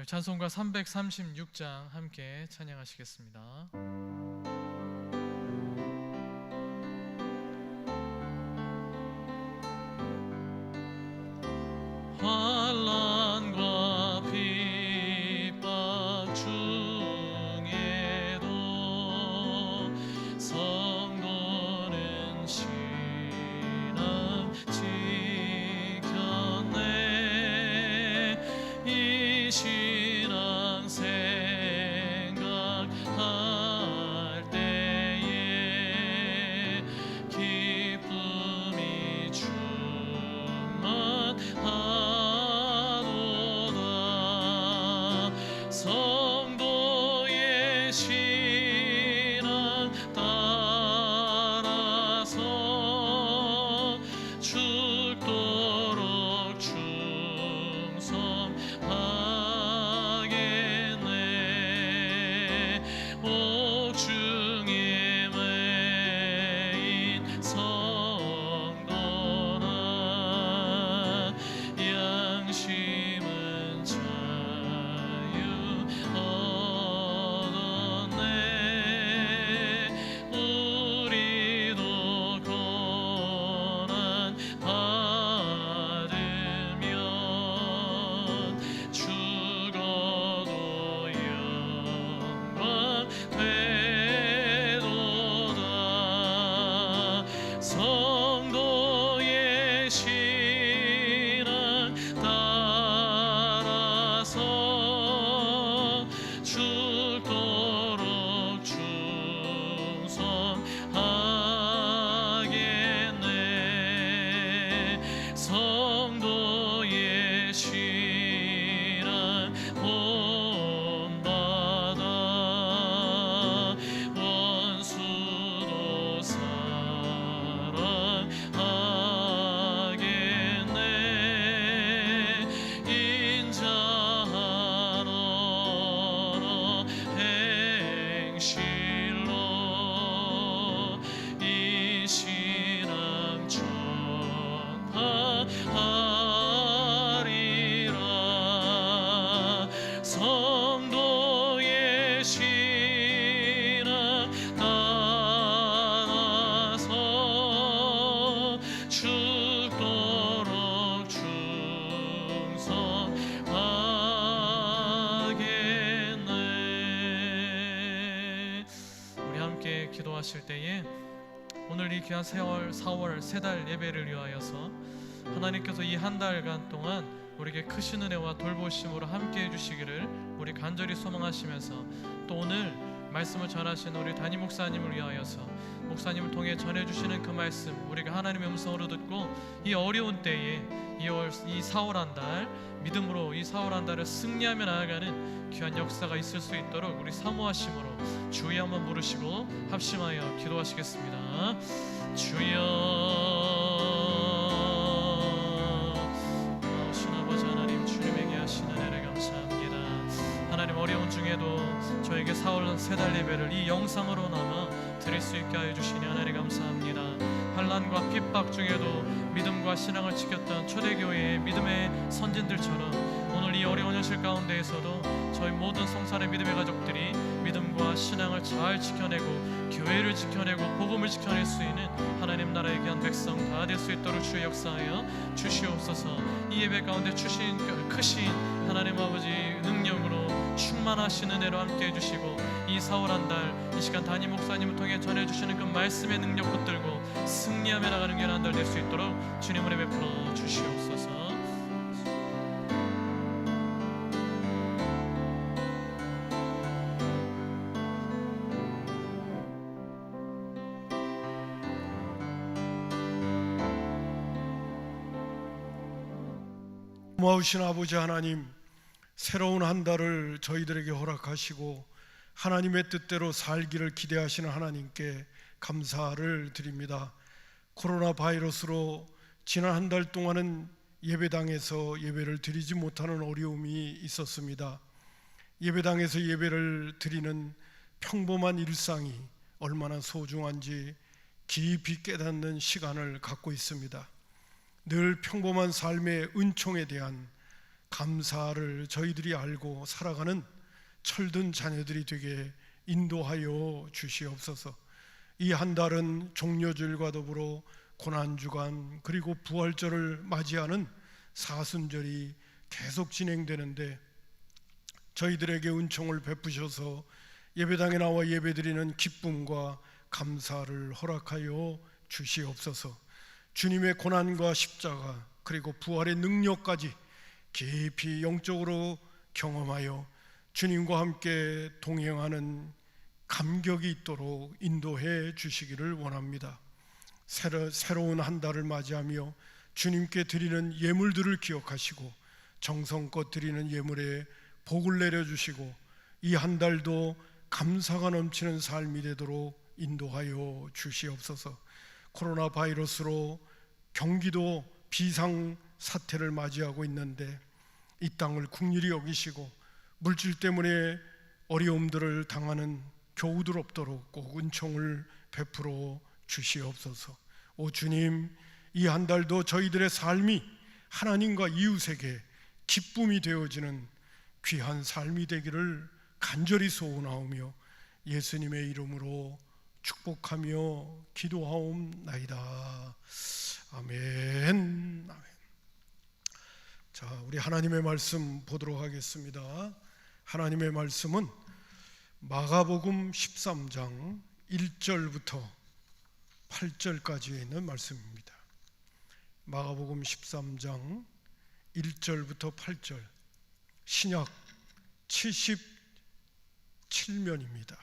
저희 찬송가 336장 함께 찬양하시겠습니다. 환난과 핍박 중에도 성도는 신앙 지켰네. 이 신앙 생각할 때에 기쁨이 충만하도다. 성도의 신앙 따라서 죽도록 충성하겠네. 옥중에 매인 성도나 양심은 자유 얻었네. 우리도 고난 받으면 죽어도 영광 되도다. 성도의 신앙 따라서 죽도록 충성하겠네. 성도의 신앙 본받아 원수도 사랑하겠네. 인자하노 행실로 이 신앙 전하리라. 성도의 신앙 따라서 죽도록 충성하겠네. 우리 함께 기도하실 때에 오늘 이 귀한 4월 세 달 예배를 위하여서 하나님께서 이 한 달간 동안 우리에게 크신 은혜와 돌보심으로 함께 해주시기를 우리 간절히 소망하시면서, 또 오늘 말씀을 전하신 우리 담임 목사님을 위하여서 목사님을 통해 전해주시는 그 말씀 우리가 하나님의 음성으로 듣고 이 어려운 때에 이 4월 한 달 믿음으로 이 4월 한 달을 승리하며 나아가는 귀한 역사가 있을 수 있도록 우리 사모하심으로 주여 한번 부르시고 합심하여 기도하시겠습니다. 주여. 아버지 하나님, 주님에게 하시는 은혜를 감사합니다. 하나님, 어려운 중에도 저에게 4월 세 달 예배를 이 영상으로나마 드릴 수 있게 하여 주시니 하나님 감사합니다. 환난과 핍박 중에도 믿음과 신앙을 지켰던 초대교회의 믿음의 선진들처럼 오늘 이 어려운 현실 가운데에서도 저희 모든 성산의 믿음의 가족들이 믿음과 신앙을 잘 지켜내고 교회를 지켜내고 복음을 지켜낼 수 있는 하나님 나라의 귀한 백성 다 될 수 있도록 주의 역사하여 주시옵소서. 이 예배 가운데 주신 크신 하나님 아버지 능력으로 충만하신 은혜로 함께 해주시고 이 4월 한 달 이 시간 담임 목사님을 통해 전해주시는 그 말씀의 능력 붙들고 승리하며 나가는 귀한 한 달 될 수 있도록 주님 은혜 베풀어 주시옵소서. 고마우신 아버지 하나님, 새로운 한 달을 저희들에게 허락하시고 하나님의 뜻대로 살기를 기대하시는 하나님께 감사를 드립니다. 코로나 바이러스로 지난 한 달 동안은 예배당에서 예배를 드리지 못하는 어려움이 있었습니다. 예배당에서 예배를 드리는 평범한 일상이 얼마나 소중한지 깊이 깨닫는 시간을 갖고 있습니다. 늘 평범한 삶의 은총에 대한 감사를 저희들이 알고 살아가는 철든 자녀들이 되게 인도하여 주시옵소서. 이 한 달은 종려주일과 더불어 고난주간 그리고 부활절을 맞이하는 사순절이 계속 진행되는데 저희들에게 은총을 베푸셔서 예배당에 나와 예배드리는 기쁨과 감사를 허락하여 주시옵소서. 주님의 고난과 십자가 그리고 부활의 능력까지 깊이 영적으로 경험하여 주님과 함께 동행하는 감격이 있도록 인도해 주시기를 원합니다. 새로운 한 달을 맞이하며 주님께 드리는 예물들을 기억하시고 정성껏 드리는 예물에 복을 내려주시고 이 한 달도 감사가 넘치는 삶이 되도록 인도하여 주시옵소서. 코로나 바이러스로 경기도 비상 사태를 맞이하고 있는데 이 땅을 긍휼히 여기시고 물질 때문에 어려움들을 당하는 교우들 없도록 꼭 은총을 베풀어 주시옵소서. 오 주님, 이 한 달도 저희들의 삶이 하나님과 이웃에게 기쁨이 되어지는 귀한 삶이 되기를 간절히 소원하오며 예수님의 이름으로 축복하며 기도하옵나이다. 아멘. 자, 우리 하나님의 말씀 보도록 하겠습니다. 하나님의 말씀은 마가복음 13장 1절부터 8절까지에 있는 말씀입니다. 마가복음 13장 1절부터 8절, 신약 77면입니다.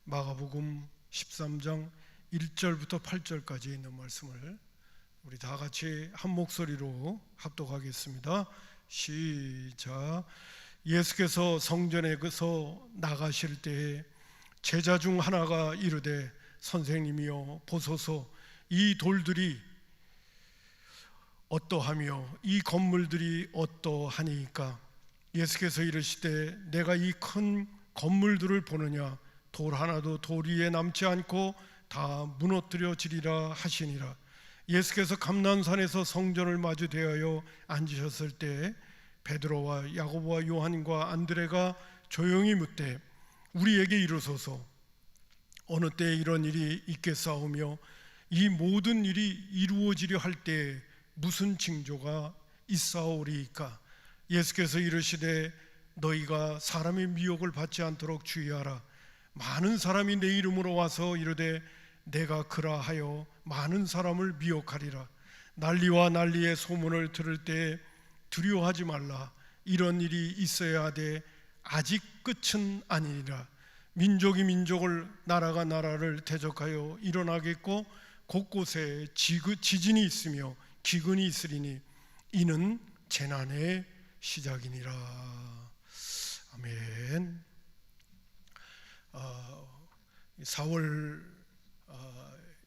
마가복음 13장 1절부터 8절까지 있는 말씀을 우리 다 같이 한 목소리로 합독하겠습니다. 시작. 예수께서 성전에서 나가실 때에 제자 중 하나가 이르되 선생님이여 보소서, 이 돌들이 어떠하며 이 건물들이 어떠하니까? 예수께서 이르시되 내가 이 큰 건물들을 보느냐? 돌 하나도 돌 위에 남지 않고 다 무너뜨려지리라 하시니라. 예수께서 감난산에서 성전을 마주 대하여 앉으셨을 때 베드로와 야고보와 요한과 안드레가 조용히 묻되 우리에게 이르소서, 어느 때에 이런 일이 있겠사오며 이 모든 일이 이루어지려 할 때에 무슨 징조가 있사오리이까? 예수께서 이르시되 너희가 사람의 미혹을 받지 않도록 주의하라. 많은 사람이 내 이름으로 와서 이르되 내가 그라하여 많은 사람을 미혹하리라. 난리와 난리의 소문을 들을 때 두려워하지 말라. 이런 일이 있어야 하되 아직 끝은 아니니라. 민족이 민족을, 나라가 나라를 대적하여 일어나겠고 곳곳에 지진이 있으며 기근이 있으리니 이는 재난의 시작이니라. 아멘. 4월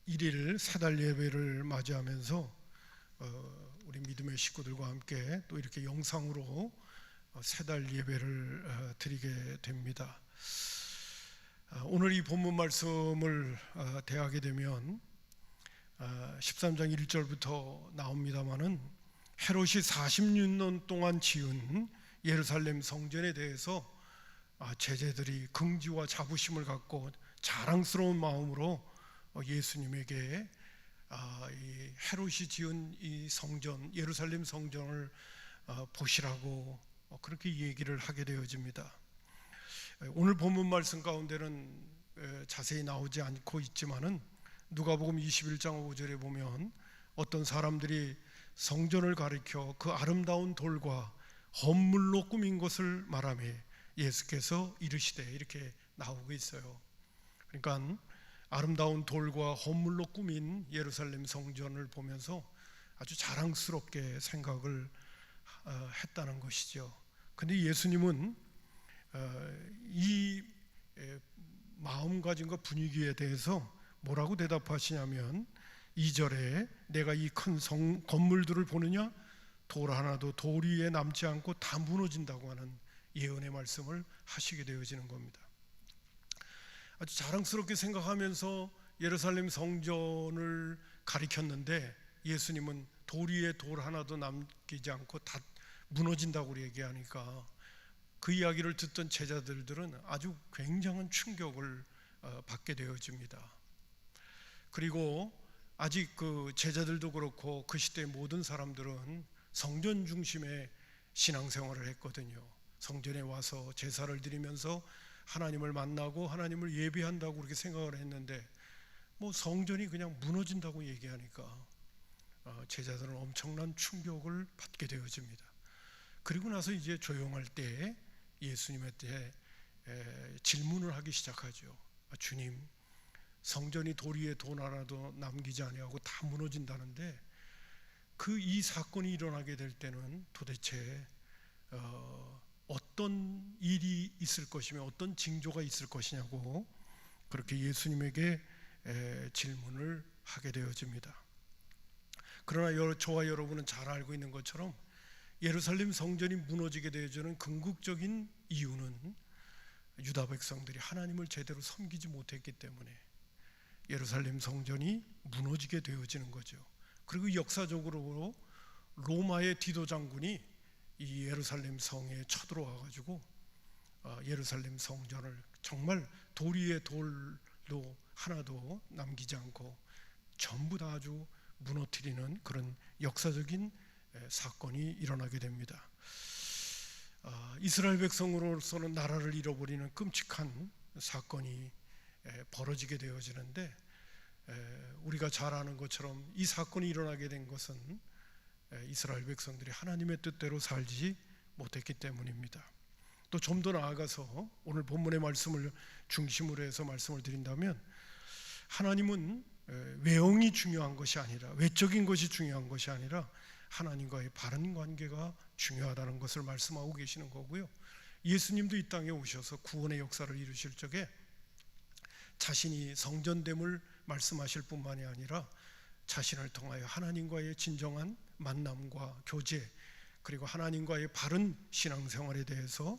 1일 새달 예배를 맞이하면서 우리 믿음의 식구들과 함께 또 이렇게 영상으로 새달 예배를 드리게 됩니다. 오늘 이 본문 말씀을 대하게 되면 13장 1절부터 나옵니다마는 헤롯이 46년 동안 지은 예루살렘 성전에 대해서 제자들이 긍지와 자부심을 갖고 자랑스러운 마음으로 예수님에게 이 헤롯이 지은 이 성전, 예루살렘 성전을 보시라고 그렇게 얘기를 하게 되어집니다. 오늘 본문 말씀 가운데는 자세히 나오지 않고 있지만은 누가복음 21장 5절에 보면 어떤 사람들이 성전을 가리켜 그 아름다운 돌과 헌물로 꾸민 것을 말하며 예수께서 이르시되 이렇게 나오고 있어요. 그러니까 아름다운 돌과 헌물로 꾸민 예루살렘 성전을 보면서 아주 자랑스럽게 생각을 했다는 것이죠. 근데 예수님은 이 마음가짐과 분위기에 대해서 뭐라고 대답하시냐면 2절에 내가 이 큰 건물들을 보느냐? 돌 하나도 돌 위에 남지 않고 다 무너진다고 하는 예언의 말씀을 하시게 되어지는 겁니다. 아주 자랑스럽게 생각하면서 예루살렘 성전을 가리켰는데 예수님은 돌 위에 돌 하나도 남기지 않고 다 무너진다고 얘기하니까 그 이야기를 듣던 제자들은 아주 굉장한 충격을 받게 되어집니다. 그리고 아직 그 제자들도 그렇고 그 시대의 모든 사람들은 성전 중심의 신앙생활을 했거든요. 성전에 와서 제사를 드리면서 하나님을 만나고 하나님을 예배한다고 그렇게 생각을 했는데 뭐 성전이 그냥 무너진다고 얘기하니까 제자들은 엄청난 충격을 받게 되어집니다. 그리고 나서 이제 조용할 때 예수님한테 질문을 하기 시작하죠. 주님, 성전이 돌 위에 돈 하나도 남기지 아니하고 다 무너진다는데 그 이 사건이 일어나게 될 때는 도대체 어떤 일이 있을 것이며 어떤 징조가 있을 것이냐고 그렇게 예수님에게 질문을 하게 되어집니다. 그러나 저와 여러분은 잘 알고 있는 것처럼 예루살렘 성전이 무너지게 되어지는 궁극적인 이유는 유다 백성들이 하나님을 제대로 섬기지 못했기 때문에 예루살렘 성전이 무너지게 되어지는 거죠. 그리고 역사적으로 로마의 디도 장군이 이 예루살렘 성에 쳐들어와 가지고 예루살렘 성전을 정말 돌 위에 돌도 하나도 남기지 않고 전부 다 아주 무너뜨리는 그런 역사적인 사건이 일어나게 됩니다. 이스라엘 백성으로서는 나라를 잃어버리는 끔찍한 사건이 벌어지게 되어지는데 우리가 잘 아는 것처럼 이 사건이 일어나게 된 것은 이스라엘 백성들이 하나님의 뜻대로 살지 못했기 때문입니다. 또 좀 더 나아가서 오늘 본문의 말씀을 중심으로 해서 말씀을 드린다면 하나님은 외형이 중요한 것이 아니라 외적인 것이 중요한 것이 아니라 하나님과의 바른 관계가 중요하다는 것을 말씀하고 계시는 거고요. 예수님도 이 땅에 오셔서 구원의 역사를 이루실 적에 자신이 성전됨을 말씀하실 뿐만이 아니라 자신을 통하여 하나님과의 진정한 만남과 교제 그리고 하나님과의 바른 신앙생활에 대해서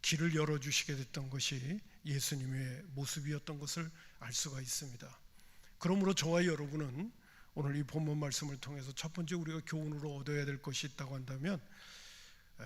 길을 열어주시게 됐던 것이 예수님의 모습이었던 것을 알 수가 있습니다. 그러므로 저와 여러분은 오늘 이 본문 말씀을 통해서 첫 번째 우리가 교훈으로 얻어야 될 것이 있다고 한다면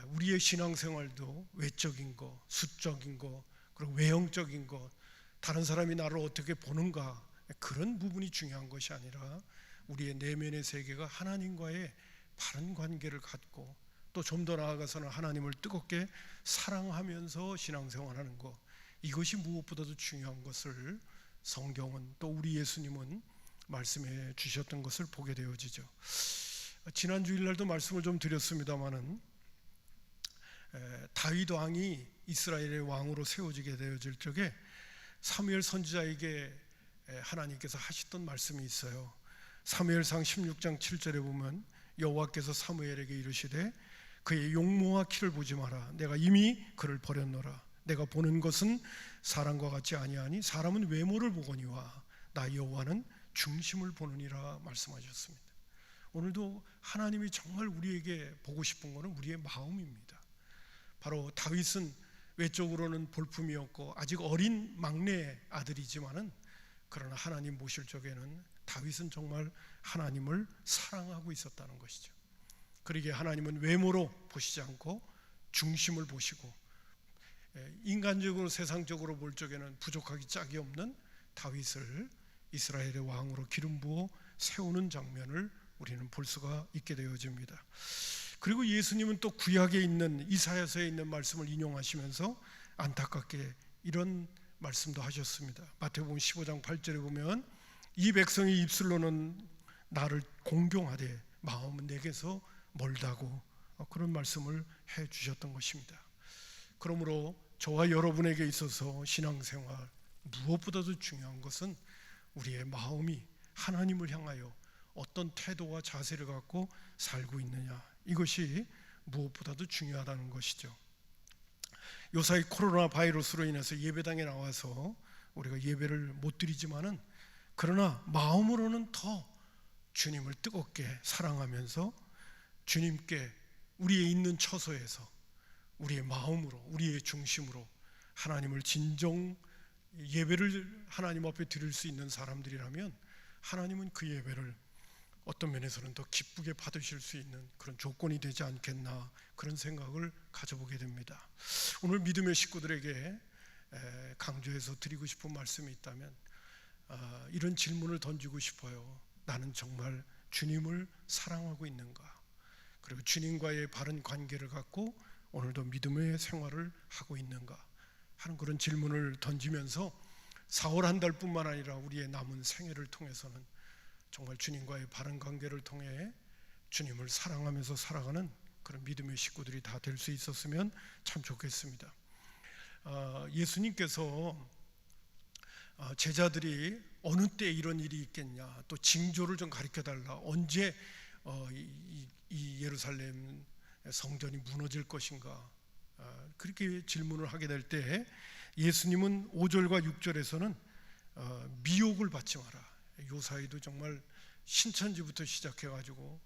우리의 신앙생활도 외적인 것, 수적인 것, 그리고 외형적인 것, 다른 사람이 나를 어떻게 보는가 그런 부분이 중요한 것이 아니라 우리의 내면의 세계가 하나님과의 바른 관계를 갖고 또 좀 더 나아가서는 하나님을 뜨겁게 사랑하면서 신앙생활하는 것, 이것이 무엇보다도 중요한 것을 성경은 또 우리 예수님은 말씀해 주셨던 것을 보게 되어지죠. 지난 주일날도 말씀을 좀 드렸습니다마는 다윗 왕이 이스라엘의 왕으로 세워지게 되어질 적에 사무엘 선지자에게 하나님께서 하셨던 말씀이 있어요. 사무엘상 16장 7절에 보면 여호와께서 사무엘에게 이르시되 그의 용모와 키를 보지 마라. 내가 이미 그를 버렸노라. 내가 보는 것은 사람과 같지 아니하니 사람은 외모를 보거니와 나 여호와는 중심을 보느니라 말씀하셨습니다. 오늘도 하나님이 정말 우리에게 보고 싶은 것은 우리의 마음입니다. 바로 다윗은 외적으로는 볼품이었고 아직 어린 막내 아들이지만은 그러나 하나님 보실 적에는 다윗은 정말 하나님을 사랑하고 있었다는 것이죠. 그러기에 하나님은 외모로 보시지 않고 중심을 보시고 인간적으로 세상적으로 볼 적에는 부족하기 짝이 없는 다윗을 이스라엘의 왕으로 기름 부어 세우는 장면을 우리는 볼 수가 있게 되어집니다. 그리고 예수님은 또 구약에 있는 이사야서에 있는 말씀을 인용하시면서 안타깝게 이런 말씀도 하셨습니다. 마태복음 15장 8절에 보면 이 백성이 입술로는 나를 공경하되 마음은 내게서 멀다고 그런 말씀을 해 주셨던 것입니다. 그러므로 저와 여러분에게 있어서 신앙생활 무엇보다도 중요한 것은 우리의 마음이 하나님을 향하여 어떤 태도와 자세를 갖고 살고 있느냐, 이것이 무엇보다도 중요하다는 것이죠. 요사이 코로나 바이러스로 인해서 예배당에 나와서 우리가 예배를 못 드리지만은 그러나 마음으로는 더 주님을 뜨겁게 사랑하면서 주님께 우리의 있는 처소에서 우리의 마음으로 우리의 중심으로 하나님을 진정 예배를 하나님 앞에 드릴 수 있는 사람들이라면 하나님은 그 예배를 어떤 면에서는 더 기쁘게 받으실 수 있는 그런 조건이 되지 않겠나, 그런 생각을 가져보게 됩니다. 오늘 믿음의 식구들에게 강조해서 드리고 싶은 말씀이 있다면 이런 질문을 던지고 싶어요. 나는 정말 주님을 사랑하고 있는가? 그리고 주님과의 바른 관계를 갖고 오늘도 믿음의 생활을 하고 있는가 하는 그런 질문을 던지면서 4월 한 달뿐만 아니라 우리의 남은 생애를 통해서는 정말 주님과의 바른 관계를 통해 주님을 사랑하면서 살아가는 그런 믿음의 식구들이 다 될 수 있었으면 참 좋겠습니다. 예수님께서 제자들이 어느 때 이런 일이 있겠냐, 또 징조를 좀 가르쳐달라, 언제 이 예루살렘 성전이 무너질 것인가, 그렇게 질문을 하게 될 때 예수님은 5절과 6절에서는 미혹을 받지 마라, 요사이도 정말 신천지부터 시작해가지고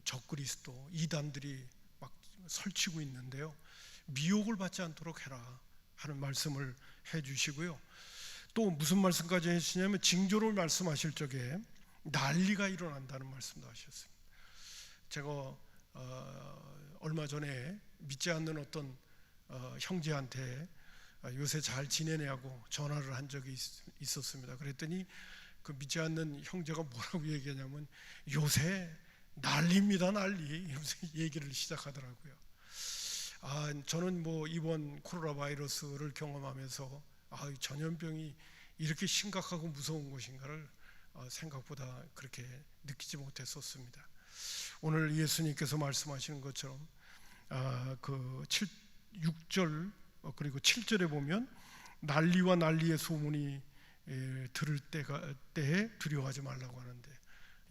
적그리스도 이단들이 막 설치고 있는데요, 미혹을 받지 않도록 해라 하는 말씀을 해주시고요. 또 무슨 말씀까지 하시냐면 징조를 말씀하실 적에 난리가 일어난다는 말씀도 하셨습니다. 제가 얼마 전에 믿지 않는 어떤 형제한테 요새 잘 지내냐고 전화를 한 적이 있었습니다. 그랬더니 그 믿지 않는 형제가 뭐라고 얘기하냐면 요새 난리입니다, 난리, 이러면서 얘기를 시작하더라고요. 저는 뭐 이번 코로나 바이러스를 경험하면서 전염병이 이렇게 심각하고 무서운 것인가를 생각보다 그렇게 느끼지 못했었습니다. 오늘 예수님께서 말씀하시는 것처럼 그 6절 그리고 7절에 보면 난리와 난리의 소문이 들을 때에 두려워하지 말라고 하는데,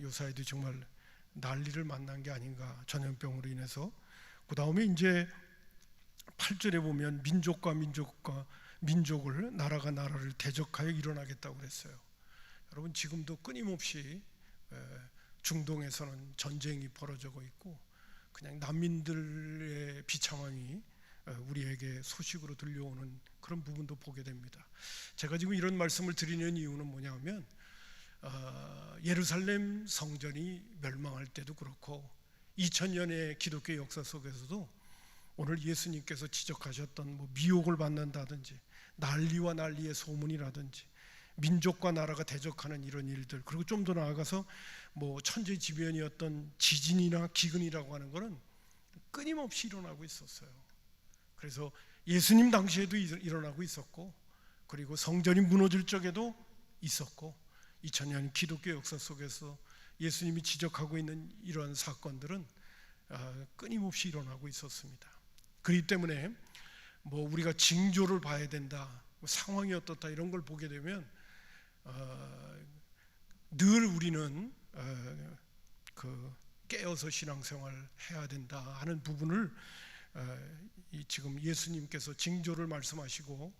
요사이도 정말 난리를 만난 게 아닌가, 전염병으로 인해서. 그 다음에 이제 8절에 보면 민족과 민족을, 나라가 나라를 대적하여 일어나겠다고 그랬어요. 여러분, 지금도 끊임없이 중동에서는 전쟁이 벌어지고 있고 그냥 난민들의 비참함이 우리에게 소식으로 들려오는 그런 부분도 보게 됩니다. 제가 지금 이런 말씀을 드리는 이유는 뭐냐면 예루살렘 성전이 멸망할 때도 그렇고 2000년의 기독교 역사 속에서도 오늘 예수님께서 지적하셨던 뭐 미혹을 받는다든지 난리와 난리의 소문이라든지 민족과 나라가 대적하는 이런 일들, 그리고 좀 더 나아가서 뭐 천재지변이었던 지진이나 기근이라고 하는 것은 끊임없이 일어나고 있었어요. 그래서 예수님 당시에도 일어나고 있었고, 그리고 성전이 무너질 적에도 있었고, 2000년 기독교 역사 속에서 예수님이 지적하고 있는 이러한 사건들은 끊임없이 일어나고 있었습니다. 그렇기 때문에 뭐 우리가 징조를 봐야 된다, 상황이 어떻다 이런 걸 보게 되면 늘 우리는 깨어서 신앙생활을 해야 된다 하는 부분을 지금 예수님께서 징조를 말씀하시고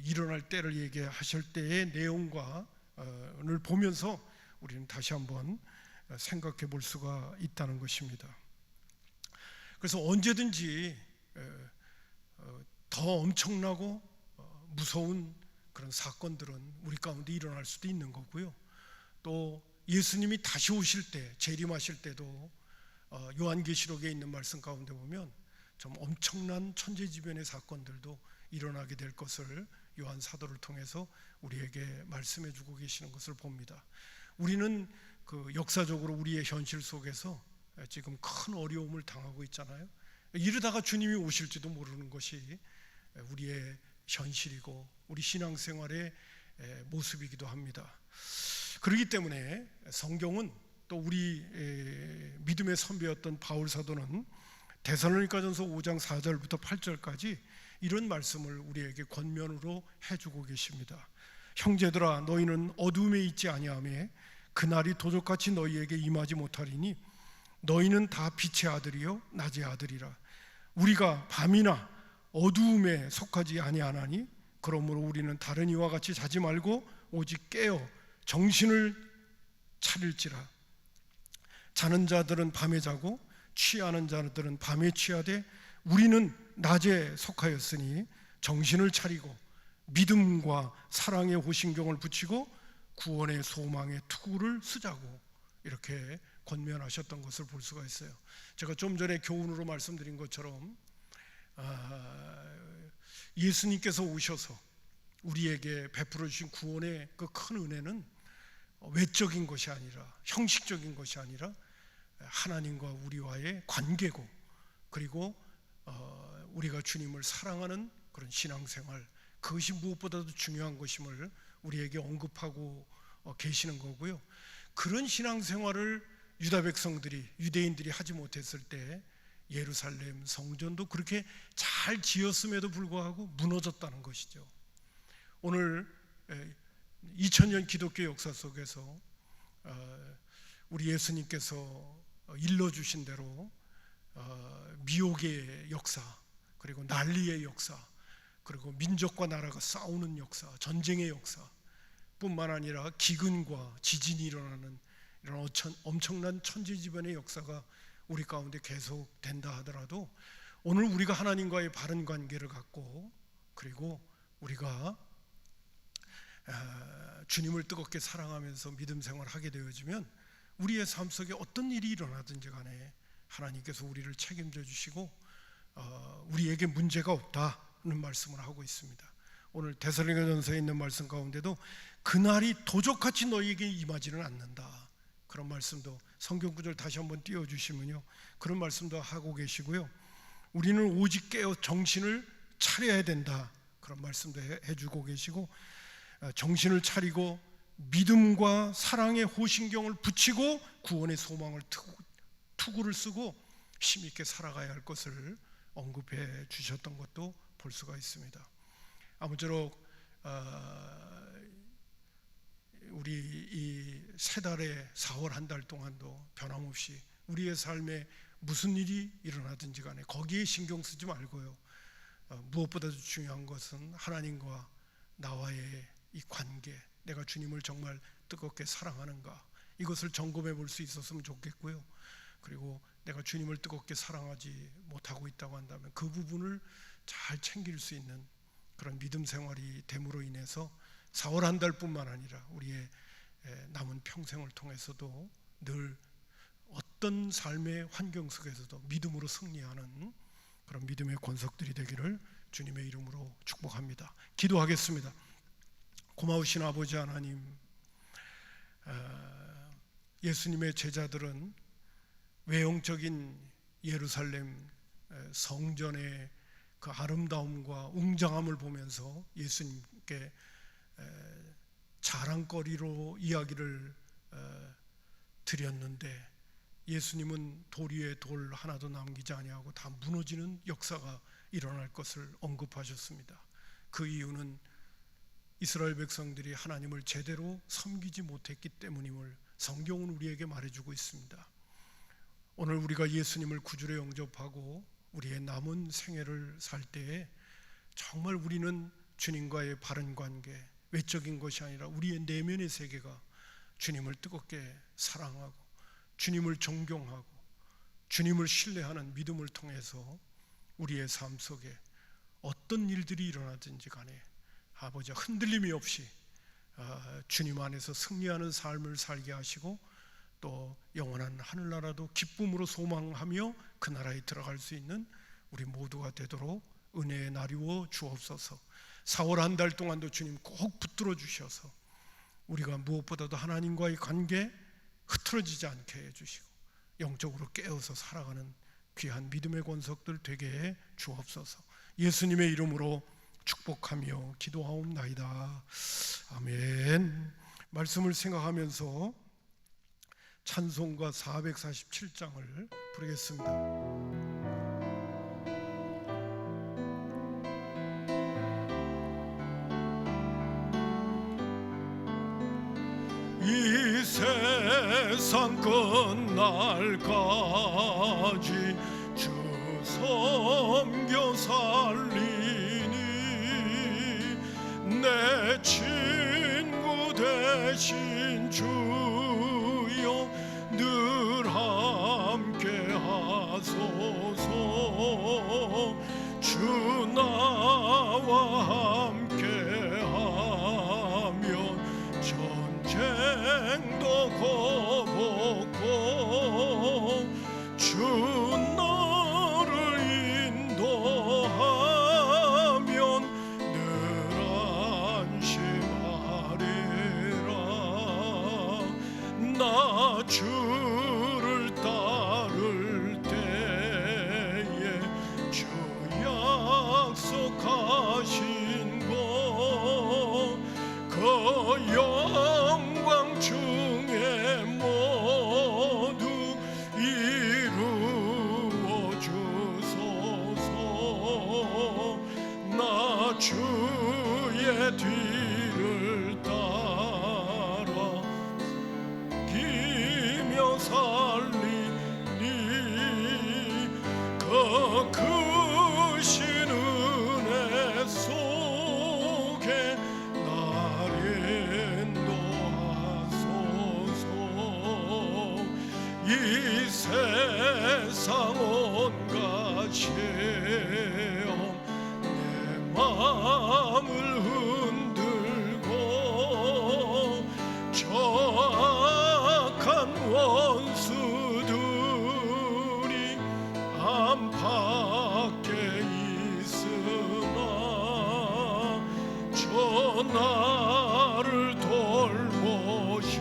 일어날 때를 얘기하실 때의 내용과를 보면서 우리는 다시 한번 생각해 볼 수가 있다는 것입니다. 그래서 언제든지 더 엄청나고 무서운 그런 사건들은 우리 가운데 일어날 수도 있는 거고요. 또 예수님이 다시 오실 때, 재림하실 때도 요한계시록에 있는 말씀 가운데 보면 좀 엄청난 천재지변의 사건들도 일어나게 될 것을 요한 사도를 통해서 우리에게 말씀해 주고 계시는 것을 봅니다. 우리는 그 역사적으로 우리의 현실 속에서 지금 큰 어려움을 당하고 있잖아요. 이러다가 주님이 오실지도 모르는 것이 우리의 현실이고 우리 신앙생활의 모습이기도 합니다. 그렇기 때문에 성경은, 또 우리 믿음의 선배였던 바울 사도는 데살로니가전서 5장 4절부터 8절까지 이런 말씀을 우리에게 권면으로 해주고 계십니다. 형제들아, 너희는 어둠에 있지 아니하며 그날이 도적같이 너희에게 임하지 못하리니 너희는 다 빛의 아들이요 낮의 아들이라. 우리가 밤이나 어두움에 속하지 아니하나니 그러므로 우리는 다른 이와 같이 자지 말고 오직 깨어 정신을 차릴지라. 자는 자들은 밤에 자고 취하는 자들은 밤에 취하되 우리는 낮에 속하였으니 정신을 차리고 믿음과 사랑의 호신경을 붙이고 구원의 소망의 투구를 쓰자고, 이렇게 권면하셨던 것을 볼 수가 있어요. 제가 좀 전에 교훈으로 말씀드린 것처럼 예수님께서 오셔서 우리에게 베풀어 주신 구원의 그 큰 은혜는 외적인 것이 아니라, 형식적인 것이 아니라 하나님과 우리와의 관계고, 그리고 우리가 주님을 사랑하는 그런 신앙생활, 그것이 무엇보다도 중요한 것임을 우리에게 언급하고 계시는 거고요. 그런 신앙생활을 유다 백성들이, 유대인들이 하지 못했을 때 예루살렘 성전도 그렇게 잘 지었음에도 불구하고 무너졌다는 것이죠. 오늘 2000년 기독교 역사 속에서 우리 예수님께서 일러주신 대로 미혹의 역사, 그리고 난리의 역사, 그리고 민족과 나라가 싸우는 역사, 전쟁의 역사 뿐만 아니라 기근과 지진이 일어나는 이런 엄청난 천지지변의 역사가 우리 가운데 계속된다 하더라도, 오늘 우리가 하나님과의 바른 관계를 갖고, 그리고 우리가 주님을 뜨겁게 사랑하면서 믿음 생활하게 되어지면 우리의 삶 속에 어떤 일이 일어나든지 간에 하나님께서 우리를 책임져 주시고 우리에게 문제가 없다는 말씀을 하고 있습니다. 오늘 데살로니가전서에 있는 말씀 가운데도 그날이 도적같이 너희에게 임하지는 않는다, 그런 말씀도 성경 구절 다시 한번 띄워주시면요, 그런 말씀도 하고 계시고요. 우리는 오직 깨어 정신을 차려야 된다, 그런 말씀도 해주고 계시고, 정신을 차리고 믿음과 사랑의 호신경을 붙이고 구원의 소망을 투구를 쓰고 힘있게 살아가야 할 것을 언급해 주셨던 것도 볼 수가 있습니다. 아무쪼록 우리 이 세 달의 4월 한 달 동안도 변함없이 우리의 삶에 무슨 일이 일어나든지 간에 거기에 신경 쓰지 말고요, 무엇보다도 중요한 것은 하나님과 나와의 이 관계, 내가 주님을 정말 뜨겁게 사랑하는가, 이것을 점검해 볼 수 있었으면 좋겠고요. 그리고 내가 주님을 뜨겁게 사랑하지 못하고 있다고 한다면 그 부분을 잘 챙길 수 있는 그런 믿음 생활이 됨으로 인해서 4월 한 달뿐만 아니라 우리의 남은 평생을 통해서도 늘 어떤 삶의 환경 속에서도 믿음으로 승리하는 그런 믿음의 권속들이 되기를 주님의 이름으로 축복합니다. 기도하겠습니다. 고마우신 아버지 하나님, 예수님의 제자들은 외형적인 예루살렘 성전의 그 아름다움과 웅장함을 보면서 예수님께 자랑거리로 이야기를 드렸는데, 예수님은 돌 위에 돌 하나도 남기지 아니하고 다 무너지는 역사가 일어날 것을 언급하셨습니다. 그 이유는 이스라엘 백성들이 하나님을 제대로 섬기지 못했기 때문임을 성경은 우리에게 말해주고 있습니다. 오늘 우리가 예수님을 구주로 영접하고 우리의 남은 생애를 살 때에 정말 우리는 주님과의 바른 관계, 외적인 것이 아니라 우리의 내면의 세계가 주님을 뜨겁게 사랑하고 주님을 존경하고 주님을 신뢰하는 믿음을 통해서 우리의 삶 속에 어떤 일들이 일어나든지 간에 아버지 흔들림이 없이 주님 안에서 승리하는 삶을 살게 하시고, 또 영원한 하늘나라도 기쁨으로 소망하며 그 나라에 들어갈 수 있는 우리 모두가 되도록 은혜에 나리워 주옵소서. 4월 한 달 동안도 주님 꼭 붙들어 주셔서 우리가 무엇보다도 하나님과의 관계 흐트러지지 않게 해주시고 영적으로 깨어서 살아가는 귀한 믿음의 권속들 되게 해 주옵소서. 예수님의 이름으로 축복하며 기도하옵나이다. 아멘. 말씀을 생각하면서 찬송가 447장을 부르겠습니다. 이 세상 끝날까지 주 섬겨 살리니 내 친구 되신 주여 늘 함께 하소서. 주 나와 함께 하면 전쟁도 거복 주를 따를 때에 주 약속하신 그 영광 중에 모두 이루어 주소서. 나 주의 뒤를 따라 기며 살리니 그 크신 은혜 속에 이 세상 온갖 시험 내 마음을 흔들고 저 악한 원수들이 안팎에 있으나 저 나를 돌보시사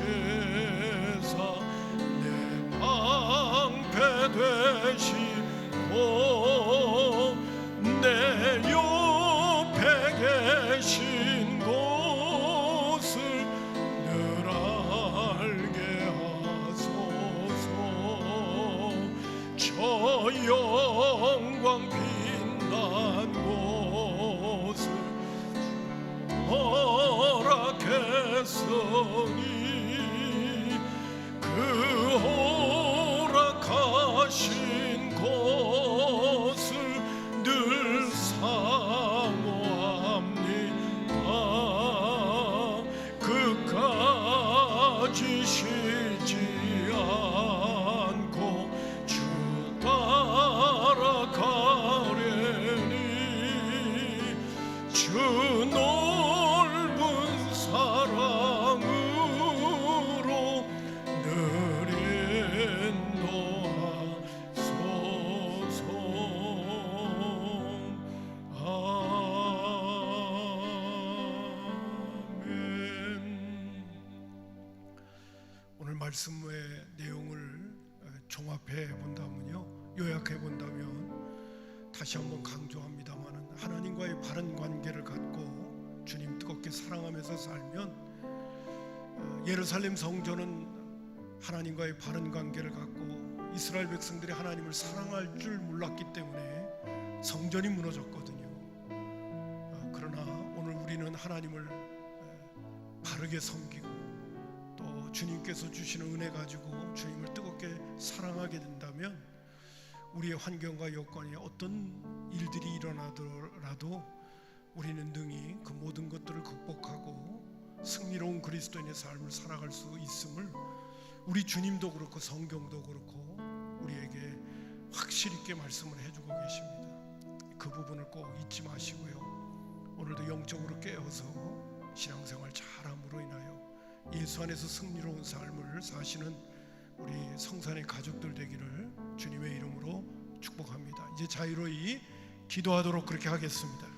방패 되시고 내 옆에 계신 곳을 늘 알게 하소서. 저 영광 빛난 곳을 허락했으니 그 허락하신 것을 늘 사모합니다. 그까지 쉬지 않고 주 따라가려니 주 넓은 사랑으로 늘 인도하소서. 아멘. 오늘 말씀의 내용을 종합해 본다면요, 요약해 본다면 다시 한번 강조합니다마는 하나님과의 바른 관계를 갖고 주님 뜨겁게 사랑하면서 살면 예루살렘 성전은 하나님과의 바른 관계를 갖고 이스라엘 백성들이 하나님을 사랑할 줄 몰랐기 때문에 성전이 무너졌거든요. 그러나 오늘 우리는 하나님을 바르게 섬기고 또 주님께서 주시는 은혜 가지고 주님을 뜨겁게 사랑하게 된다면 우리의 환경과 여건이 어떤 일들이 일어나더라도 우리는 능히 그 모든 것들을 극복하고 승리로운 그리스도인의 삶을 살아갈 수 있음을 우리 주님도 그렇고 성경도 그렇고 우리에게 확실히 있게 말씀을 해주고 계십니다. 그 부분을 꼭 잊지 마시고요, 오늘도 영적으로 깨어서 신앙생활 잘함으로 인하여 예수 안에서 승리로운 삶을 사시는 우리 성산의 가족들 되기를 주님의 이름으로 축복합니다. 이제 자유로이 기도하도록 그렇게 하겠습니다.